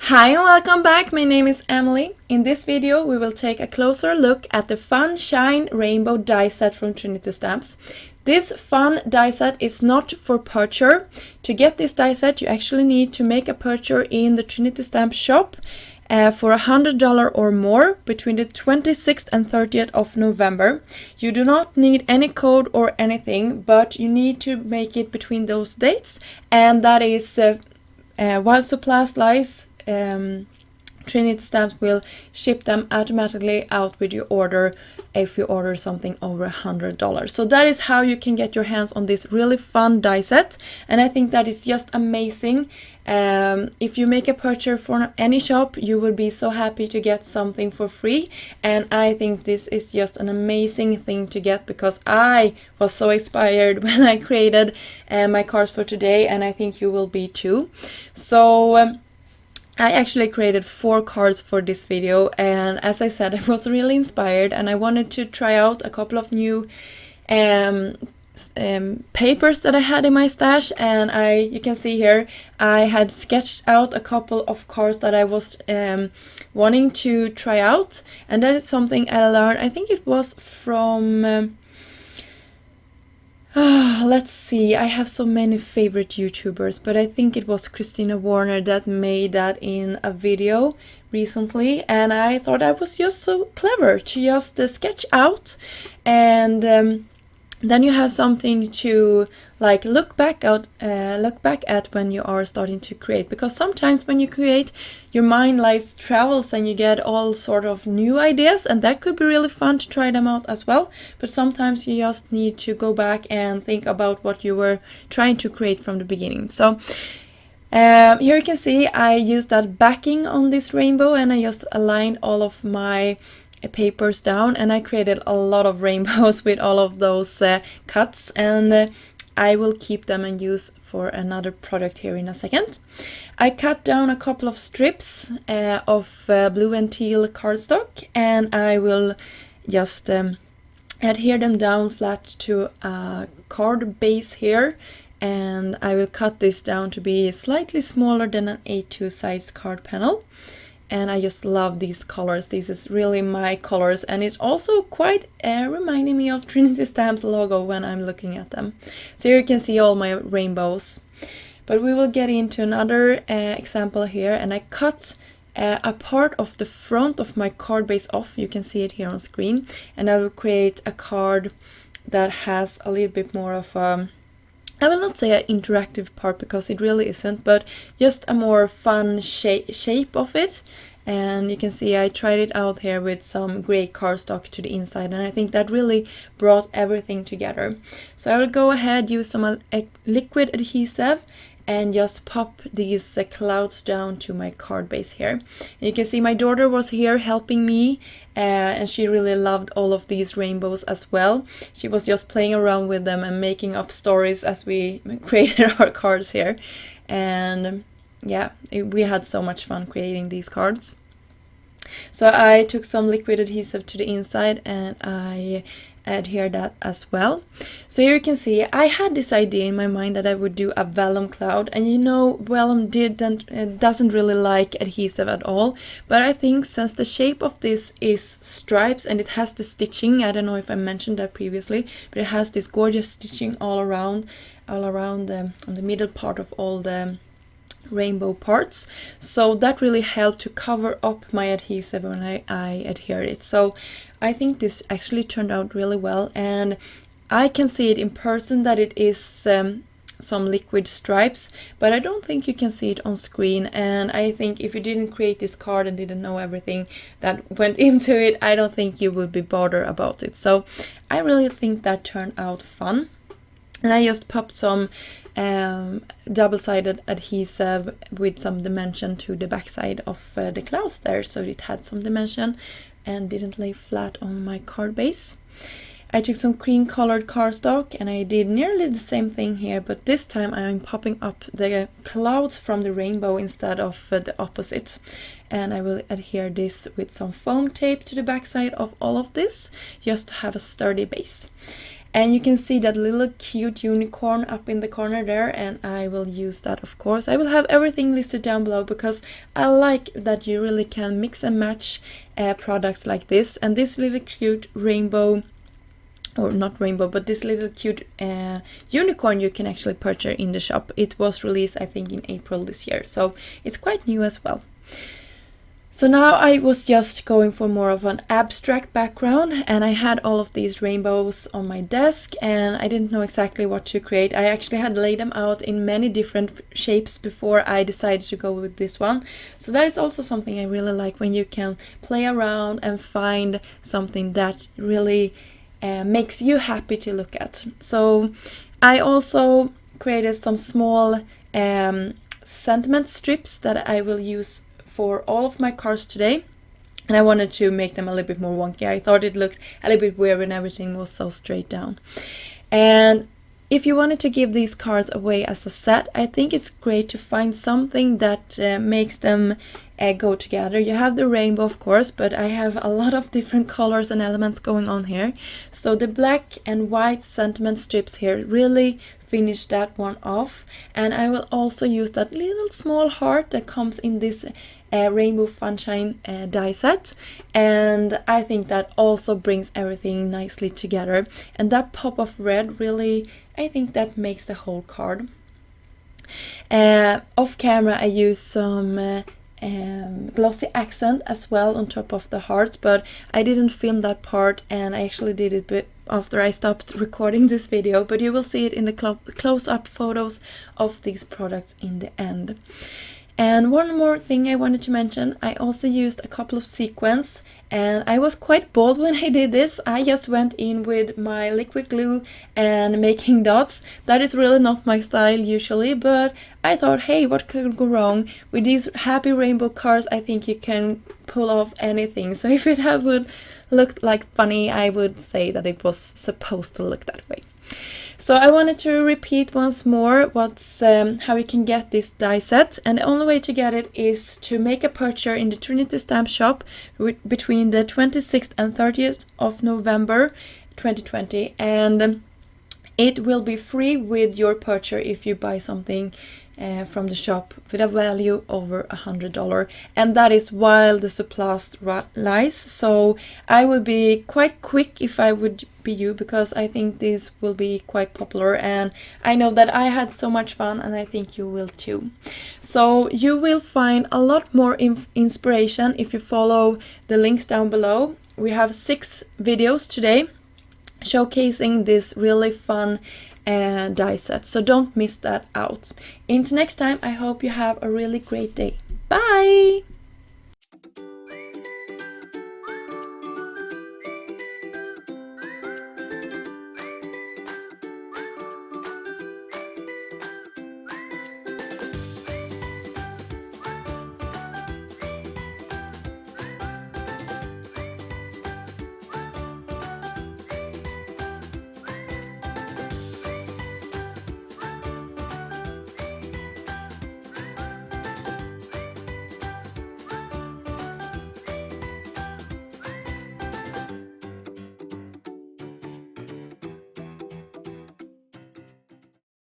Hi and welcome back, my name is Emily. In this video we will take a closer look at the Funshine rainbow die set from Trinity stamps. This fun die set is not for purchase. To get this die set you actually need to make a purchase in the Trinity stamp shop for $100 or more between the 26th and 30th of November. You do not need any code or anything, but you need to make it between those dates, and that is while supplies lies, Trinity stamps will ship them automatically out with your order if you order something over $100. So that is how you can get your hands on this really fun die set, and I think that is just amazing. If you make a purchase from any shop, you will be so happy to get something for free, and I think this is just an amazing thing to get because I was so inspired when I created my cards for today, and I think you will be too. So I actually created 4 cards for this video, and as I said, I was really inspired and I wanted to try out a couple of new papers that I had in my stash, and you can see here I had sketched out a couple of cards that I was wanting to try out, and that is something I learned. I think it was from let's see, I have so many favorite YouTubers, but I think it was Christina Warner that made that in a video recently, and I thought I was just so clever to just sketch out, and then you have something to like look back at when you are starting to create, because sometimes when you create your mind travels and you get all sort of new ideas, and that could be really fun to try them out as well, but sometimes you just need to go back and think about what you were trying to create from the beginning. So here you can see I used that backing on this rainbow, and I just aligned all of my papers down, and I created a lot of rainbows with all of those cuts, and I will keep them and use for another product here in a second. I cut down a couple of strips of blue and teal cardstock, and I will just adhere them down flat to a card base here, and I will cut this down to be slightly smaller than an A2 size card panel. And I just love these colors. This is really my colors, and it's also quite reminding me of Trinity Stamps logo when I'm looking at them. So here you can see all my rainbows. But we will get into another example here, and I cut a part of the front of my card base off. You can see it here on screen, and I will create a card that has a little bit more of a, I will not say an interactive part because it really isn't, but just a more fun shape of it. And you can see I tried it out here with some gray cardstock to the inside, and I think that really brought everything together. So I will go ahead, use some liquid adhesive, and just pop these clouds down to my card base here. And you can see my daughter was here helping me, and she really loved all of these rainbows as well. She was just playing around with them and making up stories as we created our cards here. And yeah, we had so much fun creating these cards. So I took some liquid adhesive to the inside, and I adhere that as well. So here you can see I had this idea in my mind that I would do a vellum cloud, and you know, vellum doesn't really like adhesive at all, but I think since the shape of this is stripes and it has the stitching, I don't know if I mentioned that previously, but it has this gorgeous stitching all around on the middle part of all the rainbow parts, so that really helped to cover up my adhesive when I adhered it. So I think this actually turned out really well, and I can see it in person that it is some liquid stripes, but I don't think you can see it on screen. And I think if you didn't create this card and didn't know everything that went into it, I don't think you would be bothered about it. So I really think that turned out fun. And I just popped some double-sided adhesive with some dimension to the backside of the clouds there, so it had some dimension and didn't lay flat on my card base. I took some cream colored cardstock, and I did nearly the same thing here, but this time I'm popping up the clouds from the rainbow instead of the opposite. And I will adhere this with some foam tape to the backside of all of this, just to have a sturdy base. And you can see that little cute unicorn up in the corner there, and I will use that, of course. I will have everything listed down below because I like that you really can mix and match products like this. And this little cute rainbow, or not rainbow, but this little cute unicorn you can actually purchase in the shop. It was released, I think, in April this year, so it's quite new as well. So now I was just going for more of an abstract background, and I had all of these rainbows on my desk and I didn't know exactly what to create. I actually had laid them out in many different shapes before I decided to go with this one. So that is also something I really like, when you can play around and find something that really makes you happy to look at. So I also created some small sentiment strips that I will use for all of my cards today, and I wanted to make them a little bit more wonky. I thought it looked a little bit weird when everything was so straight down. And if you wanted to give these cards away as a set, I think it's great to find something that makes them go together. You have the rainbow, of course, but I have a lot of different colors and elements going on here. So the black and white sentiment strips here really finish that one off. And I will also use that little small heart that comes in this rainbow Funshine die set, and I think that also brings everything nicely together. And that pop of red really, I think that makes the whole card. Off camera I use some glossy accent as well on top of the hearts, but I didn't film that part, and I actually did it after I stopped recording this video, but you will see it in the close-up photos of these products in the end. And one more thing I wanted to mention, I also used a couple of sequins, and I was quite bold when I did this. I just went in with my liquid glue and making dots. That is really not my style usually, but I thought, hey, what could go wrong? With these happy rainbow cards, I think you can pull off anything. So if it would look like funny, I would say that it was supposed to look that way. So I wanted to repeat once more how you can get this die set, and the only way to get it is to make a purchase in the Trinity stamp shop between the 26th and 30th of November 2020, and it will be free with your purchase if you buy something from the shop with a value over $100, and that is while the supplies lies. So I would be quite quick if I would be you, because I think this will be quite popular, and I know that I had so much fun, and I think you will too. So you will find a lot more inspiration if you follow the links down below. We have 6 videos today showcasing this really fun die set, so don't miss that out. Until next time, I hope you have a really great day. Bye!